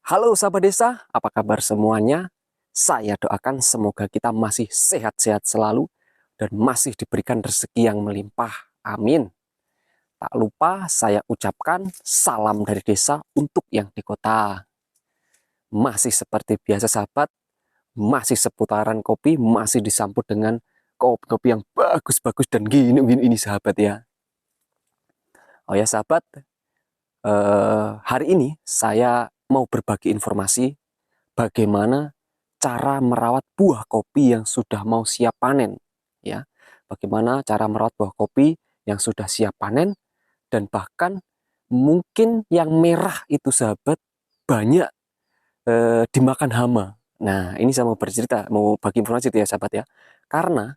Halo sahabat desa, apa kabar semuanya? Saya doakan semoga kita masih sehat-sehat selalu dan masih diberikan rezeki yang melimpah. Amin. Tak lupa saya ucapkan salam dari desa untuk yang di kota. Masih seperti biasa sahabat, masih seputaran kopi, masih disambut dengan kopi-kopi yang bagus-bagus dan gini-gini ini sahabat ya. Oh ya sahabat, hari ini saya mau berbagi informasi bagaimana cara merawat buah kopi yang sudah mau siap panen ya. Bagaimana cara merawat buah kopi yang sudah siap panen dan bahkan mungkin yang merah itu sahabat banyak dimakan hama. Nah, ini saya mau bercerita, mau bagi informasi itu ya sahabat ya. Karena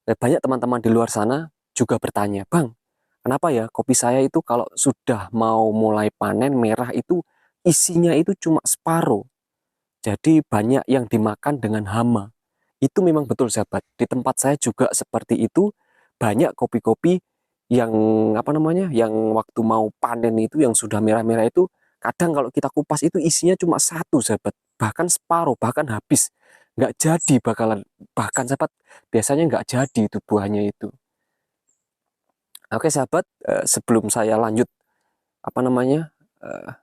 banyak teman-teman di luar sana juga bertanya, "Bang, kenapa ya kopi saya itu kalau sudah mau mulai panen merah itu isinya itu cuma separuh. Jadi banyak yang dimakan dengan hama." Itu memang betul sahabat. Di tempat saya juga seperti itu. Banyak kopi-kopi yang apa namanya, yang waktu mau panen itu yang sudah merah-merah itu kadang kalau kita kupas itu isinya cuma satu sahabat. Bahkan separuh, bahkan habis. Nggak jadi bakalan, bahkan sahabat biasanya nggak jadi itu buahnya itu. Oke sahabat, sebelum saya lanjut apa namanya, eh,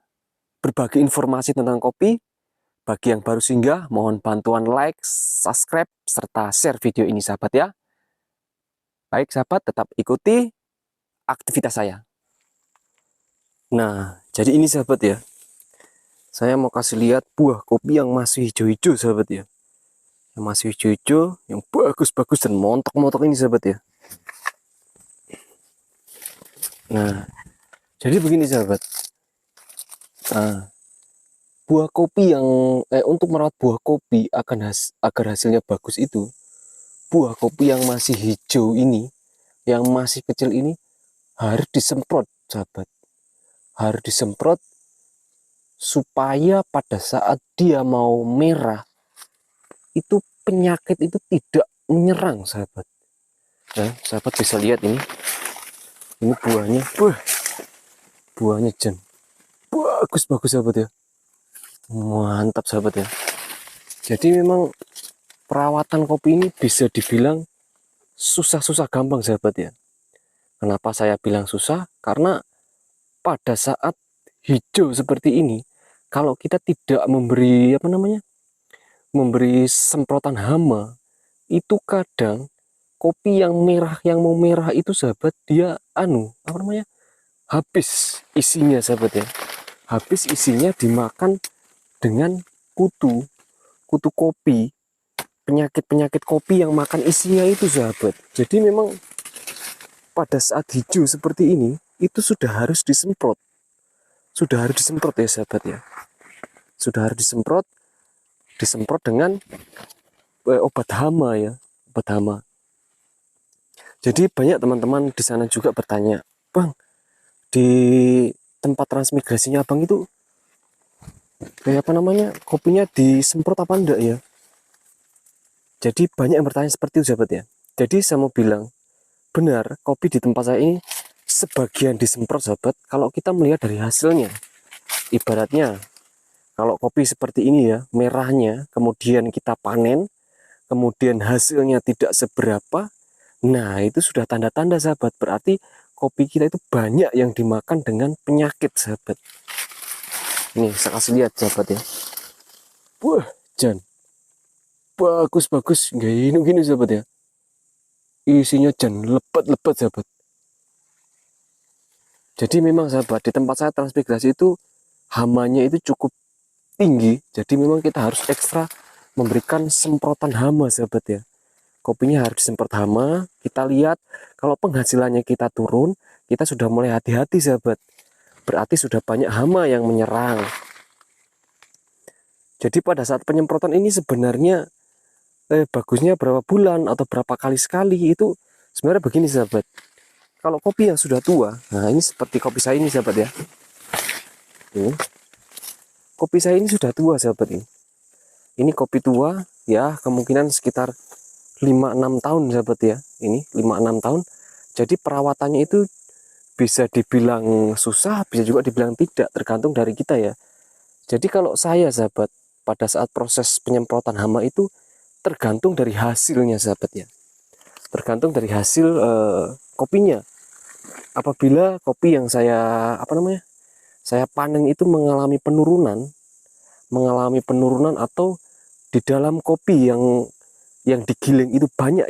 berbagi informasi tentang kopi, bagi yang baru singgah, mohon bantuan like, subscribe, serta share video ini sahabat ya. Baik sahabat, tetap ikuti aktivitas saya. Nah, jadi ini sahabat ya. Saya mau kasih lihat buah kopi yang masih hijau-hijau sahabat ya. Yang masih hijau-hijau, yang bagus-bagus dan montok-montok ini sahabat ya. Nah, jadi begini sahabat. Nah, buah kopi yang untuk merawat buah kopi agar hasilnya bagus itu, buah kopi yang masih hijau ini, yang masih kecil ini harus disemprot sahabat. Harus disemprot supaya pada saat dia mau merah itu penyakit itu tidak menyerang sahabat. Nah, sahabat bisa lihat ini buahnya, buahnya jen bagus-bagus sahabat ya, mantap sahabat ya. Jadi memang perawatan kopi ini bisa dibilang susah-susah gampang sahabat ya. Kenapa saya bilang susah? Karena pada saat hijau seperti ini, kalau kita tidak memberi apa namanya, memberi semprotan hama, itu kadang kopi yang merah, yang mau merah itu sahabat dia apa namanya, habis isinya sahabat ya. Habis isinya dimakan dengan kutu kutu kopi, penyakit-penyakit kopi yang makan isinya itu sahabat. Jadi memang pada saat hijau seperti ini itu sudah harus disemprot, ya sahabat ya. Sudah harus disemprot dengan obat hama ya, obat hama. Jadi banyak teman-teman di sana juga bertanya, "Bang, di tempat transmigrasinya Abang itu apa namanya, kopinya disemprot apa enggak ya?" Jadi banyak yang bertanya seperti itu sahabat ya. Jadi saya mau bilang, benar, kopi di tempat saya ini sebagian disemprot sahabat. Kalau kita melihat dari hasilnya, ibaratnya kalau kopi seperti ini ya, merahnya, kemudian kita panen, kemudian hasilnya tidak seberapa, nah itu sudah tanda-tanda sahabat. Berarti kopi kita itu banyak yang dimakan dengan penyakit sahabat. Ini saya kasih lihat sahabat ya. Wah, Jan, bagus-bagus, gini sahabat ya. Isinya Jan, lebat-lebat sahabat. Jadi memang sahabat, di tempat saya transmigrasi itu hamanya itu cukup tinggi. Jadi memang kita harus ekstra memberikan semprotan hama sahabat ya. Kopinya harus disemprot hama. Kita lihat kalau penghasilannya kita turun, kita sudah mulai hati-hati sahabat. Berarti sudah banyak hama yang menyerang. Jadi pada saat penyemprotan ini sebenarnya bagusnya berapa bulan atau berapa kali sekali itu sebenarnya begini sahabat. Kalau kopi yang sudah tua, nah ini seperti kopi saya ini sahabat ya. Ini kopi saya ini sudah tua sahabat ini. Ini kopi tua ya, kemungkinan sekitar 5-6 tahun sahabat ya. Ini 5-6 tahun. Jadi perawatannya itu bisa dibilang susah, bisa juga dibilang tidak, tergantung dari kita ya. Jadi kalau saya sahabat, pada saat proses penyemprotan hama itu tergantung dari hasilnya sahabat ya. Tergantung dari hasil kopinya. Apabila kopi yang saya saya panen itu mengalami penurunan atau di dalam kopi yang digiling itu banyak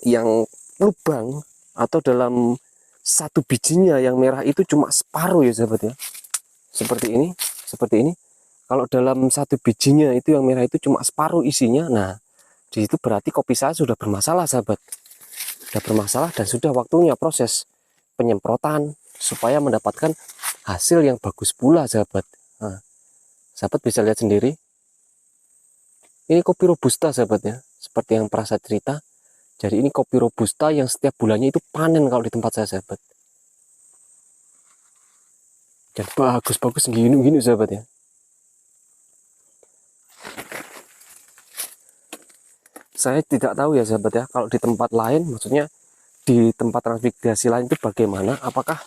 yang lubang, atau dalam satu bijinya yang merah itu cuma separuh ya sahabat ya, seperti ini. Kalau dalam satu bijinya itu yang merah itu cuma separuh isinya, nah di situ berarti kopi saya sudah bermasalah sahabat, sudah bermasalah dan sudah waktunya proses penyemprotan supaya mendapatkan hasil yang bagus pula sahabat. Nah, sahabat bisa lihat sendiri, ini kopi robusta sahabat ya, seperti yang pernah saya cerita. Jadi ini kopi robusta yang setiap bulannya itu panen kalau di tempat saya sahabat. Dan bagus-bagus gini sahabat ya. Saya tidak tahu ya sahabat ya, kalau di tempat lain, maksudnya di tempat transmigrasi lain itu bagaimana, apakah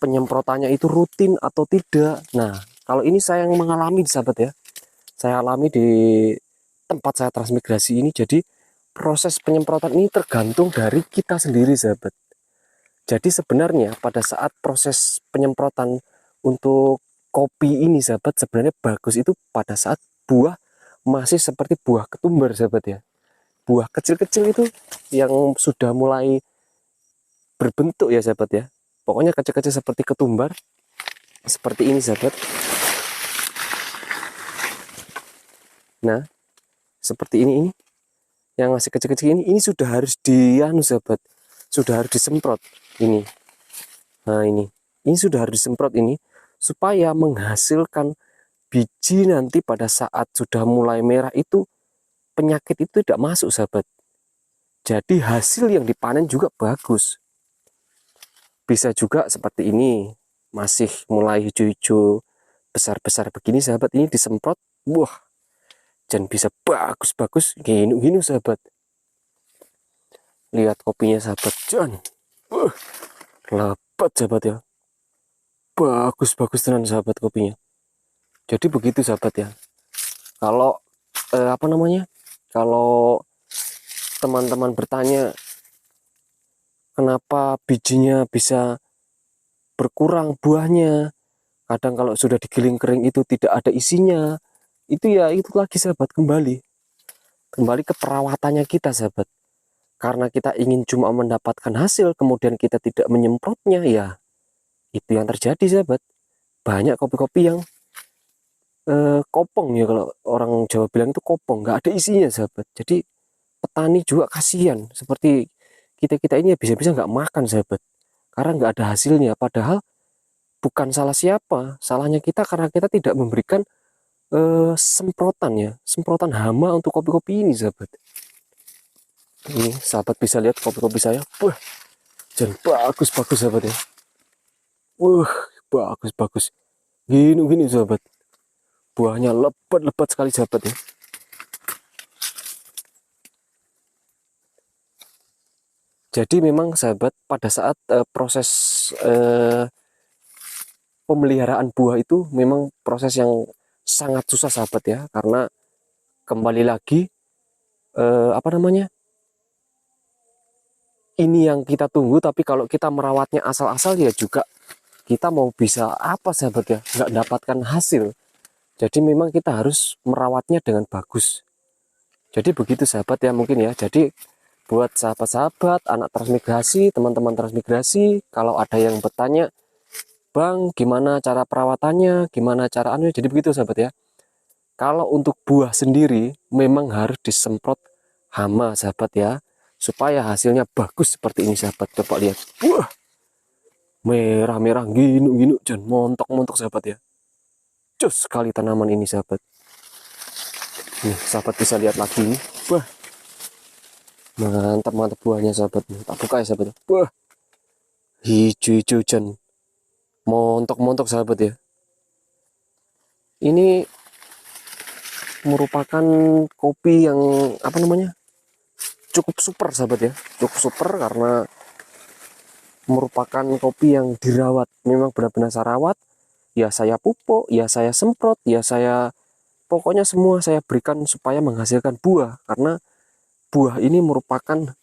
penyemprotannya itu rutin atau tidak. Nah, kalau ini saya yang mengalami sahabat ya, saya alami di tempat saya transmigrasi ini. Jadi proses penyemprotan ini tergantung dari kita sendiri sahabat. Jadi sebenarnya pada saat proses penyemprotan untuk kopi ini sahabat, sebenarnya bagus itu pada saat buah masih seperti buah ketumbar sahabat ya. Buah kecil-kecil itu yang sudah mulai berbentuk ya sahabat ya. Pokoknya kecil-kecil seperti ketumbar, seperti ini sahabat. Nah, seperti ini yang masih kecil-kecil ini sudah harus sahabat, sudah harus disemprot ini. Nah, ini sudah harus disemprot ini supaya menghasilkan biji nanti pada saat sudah mulai merah itu penyakit itu tidak masuk sahabat. Jadi hasil yang dipanen juga bagus. Bisa juga seperti ini, masih mulai hijau-hijau besar-besar begini sahabat, ini disemprot, wah, dan bisa bagus-bagus gini sahabat. Lihat kopinya sahabat, Jan, lebat sahabat ya, bagus-bagus tenan sahabat kopinya. Jadi begitu sahabat ya. Kalau kalau teman-teman bertanya kenapa bijinya bisa berkurang buahnya, kadang kalau sudah digiling kering itu tidak ada isinya, itu ya itu lagi sahabat, kembali ke perawatannya kita sahabat. Karena kita ingin cuma mendapatkan hasil kemudian kita tidak menyemprotnya, ya itu yang terjadi sahabat. Banyak kopi-kopi yang kopong ya, kalau orang Jawa bilang itu kopong, nggak ada isinya sahabat. Jadi petani juga kasihan, seperti kita ini bisa-bisa nggak makan sahabat, karena nggak ada hasilnya. Padahal bukan salah siapa, salahnya kita karena kita tidak memberikan semprotan hama untuk kopi-kopi ini sahabat. Ini sahabat bisa lihat kopi-kopi saya, wah, dan bagus-bagus sahabat ya, wah, bagus-bagus gini sahabat, buahnya lebat-lebat sekali sahabat ya. Jadi memang sahabat pada saat proses pemeliharaan buah itu memang proses yang sangat susah sahabat ya, karena kembali lagi ini yang kita tunggu, tapi kalau kita merawatnya asal-asal ya juga kita mau bisa apa sahabat ya, nggak dapatkan hasil. Jadi memang kita harus merawatnya dengan bagus. Jadi begitu sahabat ya mungkin ya. Jadi buat sahabat-sahabat anak transmigrasi, teman-teman transmigrasi, kalau ada yang bertanya, Bang, gimana cara perawatannya, gimana cara jadi begitu sahabat ya. Kalau untuk buah sendiri memang harus disemprot hama sahabat ya, supaya hasilnya bagus seperti ini sahabat. Coba lihat, wah, merah-merah gini dan montok-montok sahabat ya. Cus sekali tanaman ini sahabat. Nih sahabat bisa lihat lagi nih, wah, mantap buahnya sahabat. Tak buka ya sahabat. Wah, hijau-hijau dan montok-montok sahabat ya. Ini merupakan kopi yang cukup super sahabat ya, cukup super karena merupakan kopi yang dirawat, memang benar-benar saya rawat ya saya pupuk, ya saya semprot, ya saya pokoknya semua saya berikan supaya menghasilkan buah, karena buah ini merupakan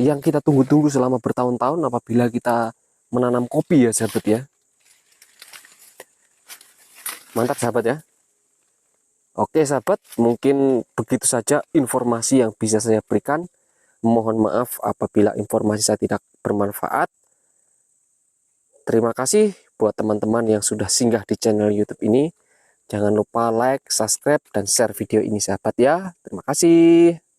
yang kita tunggu-tunggu selama bertahun-tahun apabila kita menanam kopi ya sahabat ya. Mantap sahabat ya. Oke sahabat, mungkin begitu saja informasi yang bisa saya berikan. Mohon maaf apabila informasi saya tidak bermanfaat. Terima kasih buat teman-teman yang sudah singgah di channel YouTube ini. Jangan lupa like, subscribe, dan share video ini sahabat ya. Terima kasih.